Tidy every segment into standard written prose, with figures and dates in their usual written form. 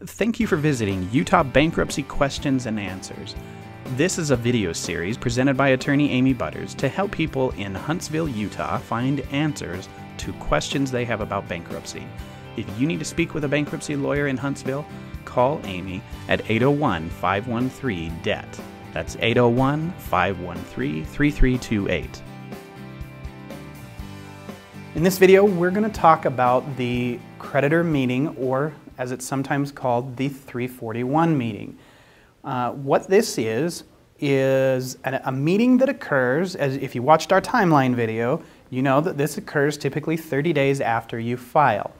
Thank you for visiting Utah Bankruptcy Questions and Answers. This is a video series presented by attorney Amy Butters to help people in Huntsville, Utah find answers to questions they have about bankruptcy. If you need to speak with a bankruptcy lawyer in Huntsville, call Amy at 801-513-DEBT. That's 801-513-3328. In this video, we're going to talk about the creditor meeting, or as it's sometimes called, the 341 meeting. What this is a meeting that occurs, as if you watched our timeline video, you know that this occurs typically 30 days after you file.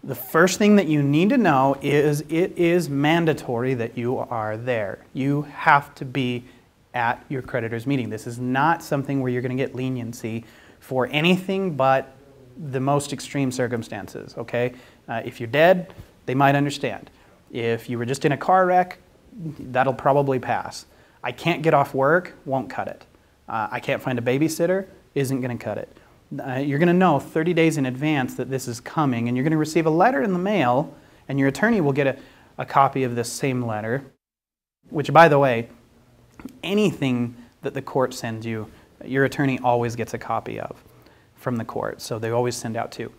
The first thing that you need to know is it is mandatory that you are there. You have to be at your creditor's meeting. This is not something where you're going to get leniency for anything but the most extreme circumstances, okay? If you're dead, they might understand. If you were just in a car wreck, that'll probably pass. I can't get off work, won't cut it. I can't find a babysitter, isn't going to cut it. You're going to know 30 days in advance that this is coming, and you're going to receive a letter in the mail, and your attorney will get a copy of this same letter, which, by the way, anything that the court sends you, your attorney always gets a copy of from the court, so they always send out two.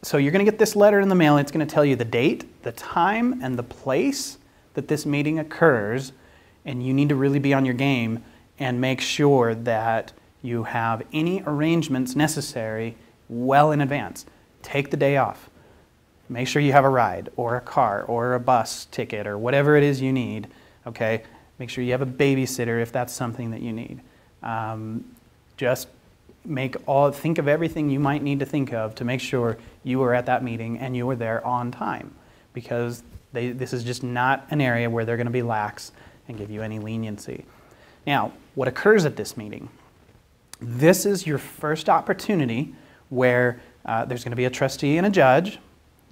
So you're going to get this letter in the mail. It's going to tell you the date, the time, and the place that this meeting occurs, and you need to really be on your game and make sure that you have any arrangements necessary well in advance. Take the day off. Make sure you have a ride or a car or a bus ticket or whatever it is you need, okay? Make sure you have a babysitter if that's something that you need. Just think of everything you might need to think of to make sure you are at that meeting and you are there on time, because this is just not an area where they're going to be lax and give you any leniency. Now, what occurs at this meeting? This is your first opportunity where there's going to be a trustee and a judge,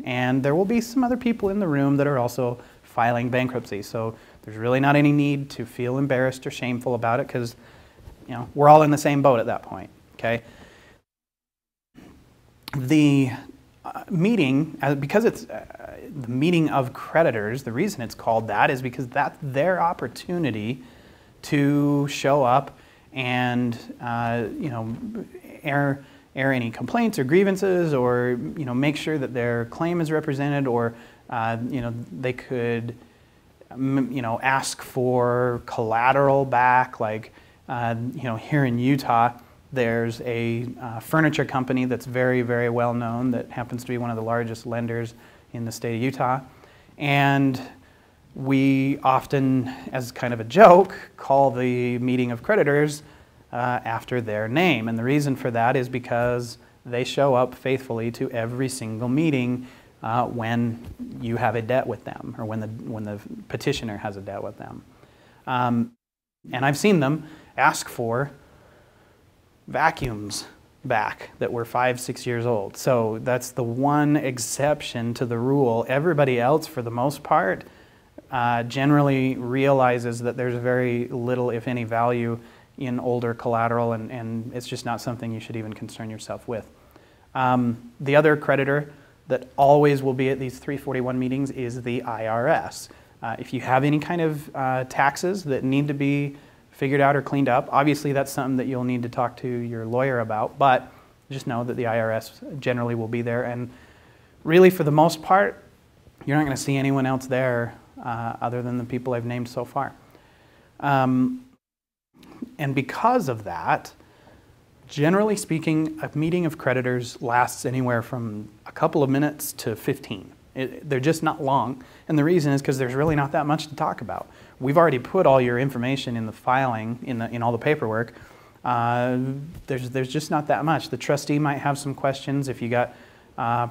and there will be some other people in the room that are also filing bankruptcy. So there's really not any need to feel embarrassed or shameful about it, because we're all in the same boat at that point. Okay. The meeting, because it's the meeting of creditors, the reason it's called that is because that's their opportunity to show up and air any complaints or grievances, or make sure that their claim is represented, or they could ask for collateral back, like here in Utah. There's a furniture company that's very, very well known that happens to be one of the largest lenders in the state of Utah. And we often, as kind of a joke, call the meeting of creditors after their name. And the reason for that is because they show up faithfully to every single meeting when you have a debt with them, or when the petitioner has a debt with them. And I've seen them ask for vacuums back that were 5-6 years old. So that's the one exception to the rule. Everybody else, for the most part, generally realizes that there's very little, if any, value in older collateral, and it's just not something you should even concern yourself with. The other creditor that always will be at these 341 meetings is the IRS. If you have any kind of taxes that need to be figured out or cleaned up, obviously that's something that you'll need to talk to your lawyer about, but just know that the IRS generally will be there, and really for the most part you're not going to see anyone else there other than the people I've named so far. And because of that, generally speaking, a meeting of creditors lasts anywhere from a couple of minutes to 15. They're just not long, and the reason is because there's really not that much to talk about. We've already put all your information in the filing, in all the paperwork. There's just not that much. The trustee might have some questions if you got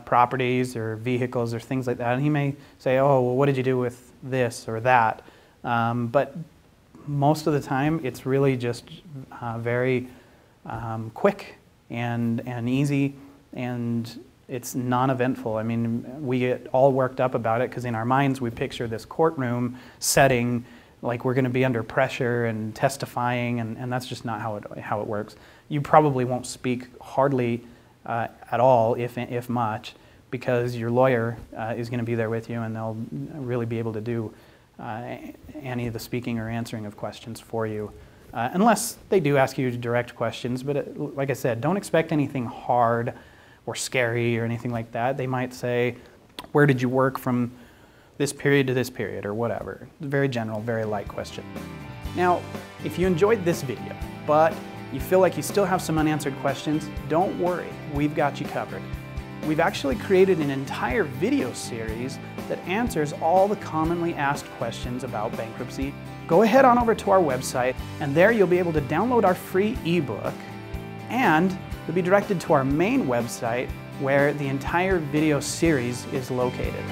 properties or vehicles or things like that, and he may say, oh, well, what did you do with this or that? But most of the time, it's really just very quick and easy, and it's non-eventful. I mean, we get all worked up about it because in our minds we picture this courtroom setting like we're going to be under pressure and testifying, and that's just not how it works. You probably won't speak hardly at all, if much, because your lawyer is going to be there with you, and they'll really be able to do any of the speaking or answering of questions for you. Unless they do ask you direct questions, but like I said, don't expect anything hard or scary or anything like that. They might say, where did you work from this period to this period, or whatever. Very general, very light question. Now, if you enjoyed this video, but you feel like you still have some unanswered questions, don't worry, we've got you covered. We've actually created an entire video series that answers all the commonly asked questions about bankruptcy. Go ahead on over to our website, and there you'll be able to download our free ebook, and you'll be directed to our main website where the entire video series is located.